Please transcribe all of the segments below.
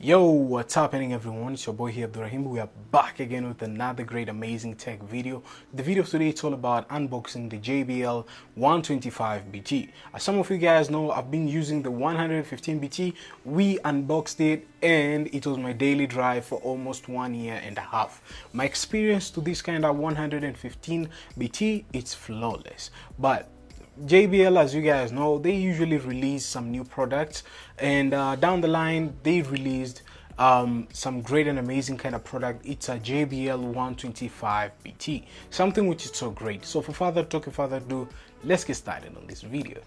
Yo, what's happening everyone? It's your boy here, Abdurrahim. We are back again with another great amazing tech video. The video today it's all about unboxing the JBL 125BT. As some of you guys know, I've been using the 115BT. We unboxed it and it was my daily drive for almost 1.5 years. My experience to this kind of 115BT, it's flawless. But JBL, as you guys know, they usually release some new products, and down the line they released some great and amazing kind of product. It's a JBL 125BT, something which is so great. So for further ado, let's get started on this video.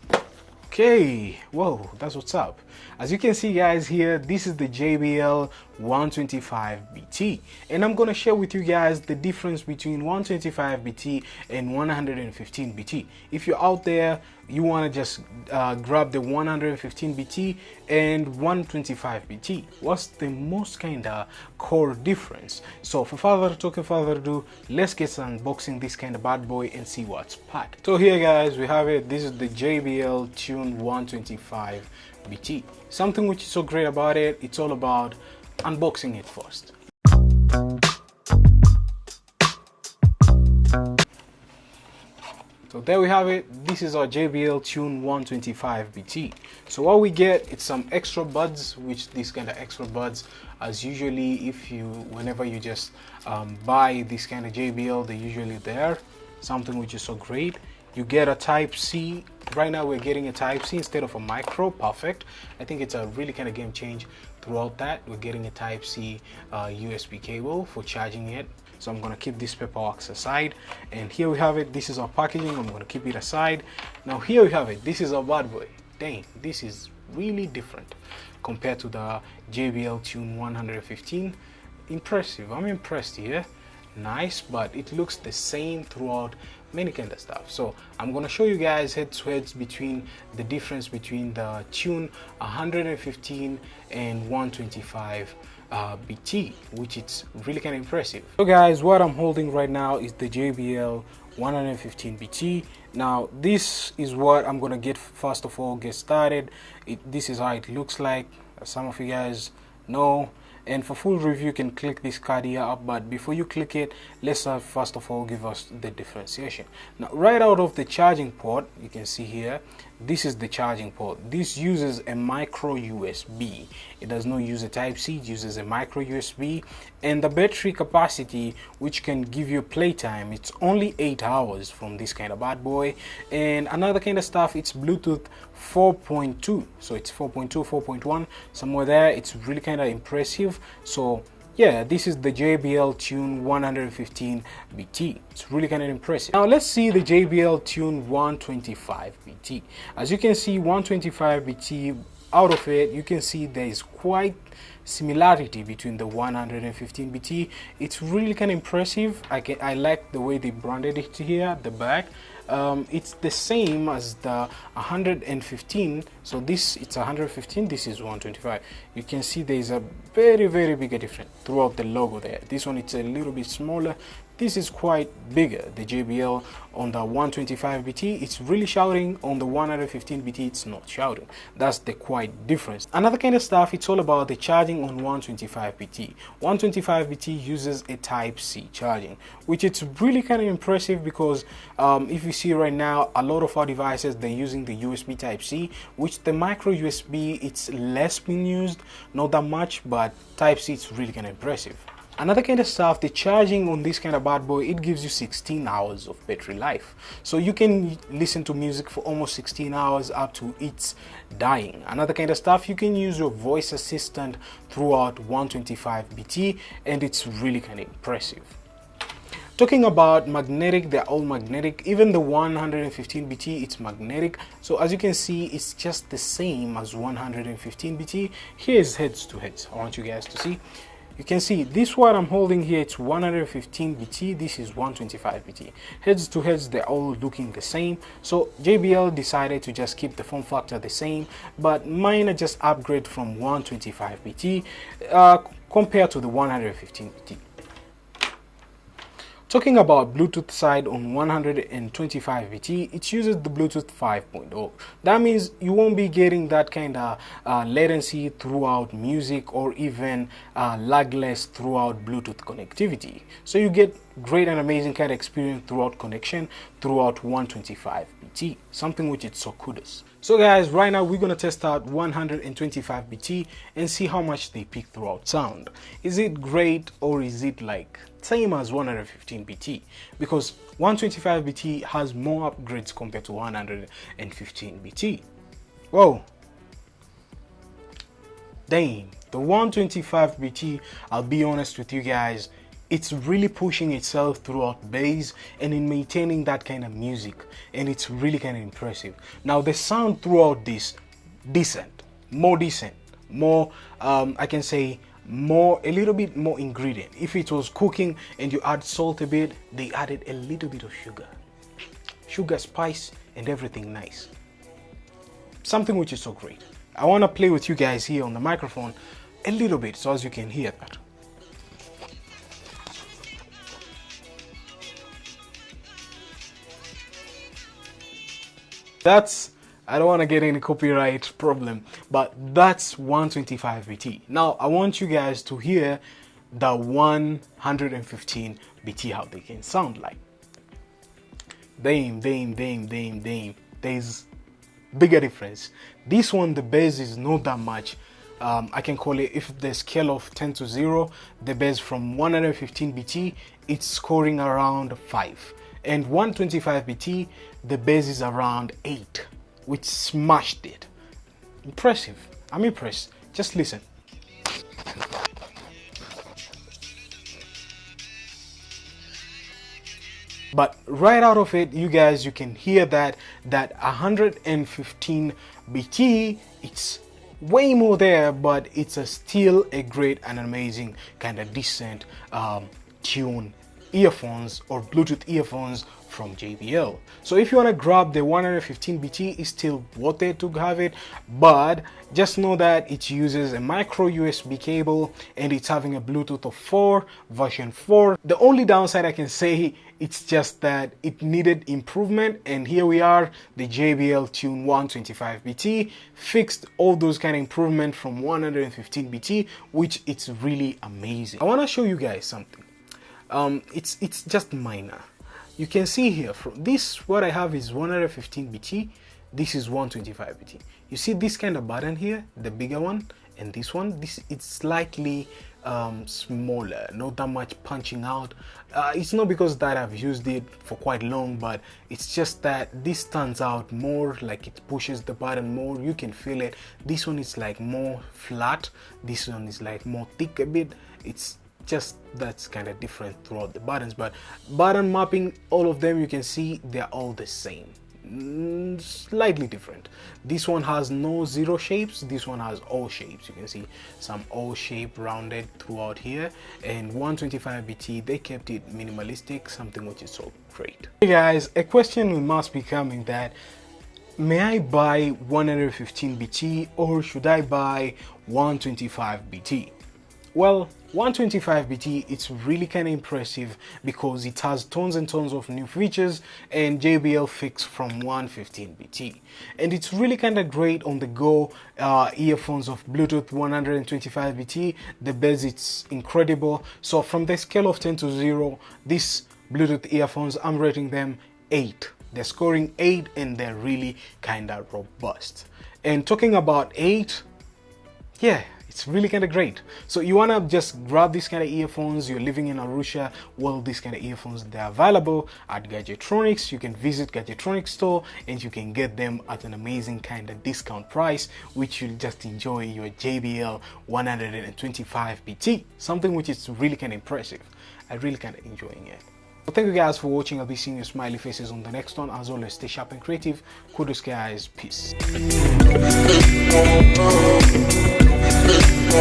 Okay, whoa, that's what's up. As you can see guys here, this is the JBL 125BT, and I'm gonna share with you guys the difference between 125BT and 115BT. If you're out there, you want to just grab the 115BT and 125BT. What's the most kind of core difference? So for further ado, let's get some unboxing this kind of bad boy and see what's packed. So here guys, we have it. This is the JBL Tune 125BT. Something which is so great about it, it's all about unboxing it first. So there we have it. This is our JBL Tune 125BT. So what we get, it's some extra buds, which these kind of extra buds, as usually whenever you just buy this kind of JBL, they're usually there. Something which is so great. You get a type C. Right now we're getting a type C instead of a micro. Perfect. I think it's a really kind of game change throughout that. We're getting a type C USB cable for charging it. So I'm going to keep this paperwork aside, and here we have it. This is our packaging. I'm going to keep it aside. Now here we have it. This is our bad boy. Dang, this is really different compared to the JBL Tune 115. Impressive. I'm impressed here. Nice, but it looks the same throughout many kind of stuff. So I'm going to show you guys head to heads between the difference between the Tune 115 and 125 BT, which is really kind of impressive. So guys, what I'm holding right now is the JBL 115BT. Now this is what I'm gonna get first of all. Get started. This is how it looks like, as some of you guys know. And for full review, you can click this card here up, but before you click it, let's first of all give us the differentiation. Now right out of the charging port, you can see here, this is the charging port. This uses a micro USB. It does not use a type C, it uses a micro USB. And the battery capacity, which can give you playtime, it's only 8 hours from this kind of bad boy. And another kind of stuff, it's Bluetooth 4.2, so it's 4.2 4.1 somewhere there. It's really kind of impressive. So yeah, this is the JBL Tune 115BT. It's really kind of impressive. Now let's see the JBL Tune 125BT. As you can see, 125BT, out of it you can see there is quite similarity between the 115BT. It's really kind of impressive. I like the way they branded it here at the back. It's the same as the 115. So it's 115, this is 125. You can see there is a very big difference throughout the logo there. This one, it's a little bit smaller. This is quite bigger. The JBL on the 125BT, it's really shouting. On the 115BT, it's not shouting. That's the quite difference. Another kind of stuff, it's all about the charging on 125BT. 125BT uses a type C charging, which it's really kind of impressive because if you see right now, a lot of our devices, they're using the USB type C, which the micro USB, it's less being used, not that much, but type C, it's really kind of impressive. Another kind of stuff, the charging on this kind of bad boy, it gives you 16 hours of battery life. So you can listen to music for almost 16 hours up to it's dying. Another kind of stuff, you can use your voice assistant throughout 125BT, and it's really kind of impressive. Talking about magnetic, they're all magnetic. Even the 115BT, it's magnetic. So as you can see, it's just the same as 115BT. Here's heads to heads. I want you guys to see. You can see this one I'm holding here, it's 115BT, this is 125BT. Heads to heads, they're all looking the same. So JBL decided to just keep the form factor the same, but mine just upgrade from 125BT compared to the 115BT. Talking about Bluetooth side on 125BT, it uses the Bluetooth 5.0. That means you won't be getting that kind of latency throughout music or even lagless throughout Bluetooth connectivity. So you get great and amazing kind of experience throughout connection throughout 125BT, something which is so kudos. So guys, right now we're going to test out 125BT and see how much they pick throughout sound. Is it great or is it like same as 115BT? Because 125BT has more upgrades compared to 115BT. Whoa, damn, the 125BT, I'll be honest with you guys, it's really pushing itself throughout bass and in maintaining that kind of music, and it's really kind of impressive. Now the sound throughout this decent, more I can say more, a little bit more ingredient. If it was cooking and you add salt a bit, they added a little bit of sugar, spice, and everything nice, something which is so great. I want to play with you guys here on the microphone a little bit so as you can hear that. That's, I don't want to get any copyright problem, but that's 125BT. Now I want you guys to hear the 115BT, how they can sound like. Damn. There's bigger difference. This one, the bass is not that much. I can call it, if the scale of 10 to 0, the bass from 115BT, it's scoring around 5. And 125BT, the bass is around 8, which smashed it. Impressive. I'm impressed. Just listen. But right out of it, you guys, you can hear that 115BT, it's way more there, but it's still a great and amazing kind of decent tune earphones or Bluetooth earphones from JBL. So if you want to grab the 115BT, it's still worth it to have it, but just know that it uses a micro USB cable and it's having a Bluetooth of 4 version 4. The only downside I can say, it's just that it needed improvement, and here we are, the JBL Tune 125BT fixed all those kind of improvement from 115BT, which it's really amazing. I want to show you guys something. It's just minor. You can see here from this, what I have is 115BT, this is 125BT. You see this kind of button here, the bigger one, and this one, it's slightly smaller, not that much punching out. It's not because that I've used it for quite long, but it's just that this stands out more, like it pushes the button more, you can feel it. This one is like more flat, this one is like more thick a bit. It's just that's kind of different throughout the buttons, but button mapping, all of them, you can see they're all the same, slightly different. This one has no zero shapes, this one has all shapes. You can see some all shape rounded throughout here, and 125BT, they kept it minimalistic, something which is so great. Hey guys, a question must be coming that, may I buy 115BT or should I buy 125BT? Well, 125BT, it's really kind of impressive because it has tons and tons of new features and JBL fixed from 115BT, and it's really kind of great on the go earphones of Bluetooth 125BT. The bass, it's incredible. So from the scale of 10 to 0, these Bluetooth earphones, I'm rating them 8. They're scoring 8 and they're really kind of robust. And talking about 8, yeah, it's really kind of great. So you want to just grab these kind of earphones, you're living in Arusha, well, these kind of earphones, they're available at Gadgetronics. You can visit Gadgetronics store and you can get them at an amazing kind of discount price, which you'll just enjoy your JBL 125BT, something which is really kind of impressive. I really kind of enjoying it. So thank you guys for watching. I'll be seeing your smiley faces on the next one. As always, stay sharp and creative. Kudos guys, peace. Oh,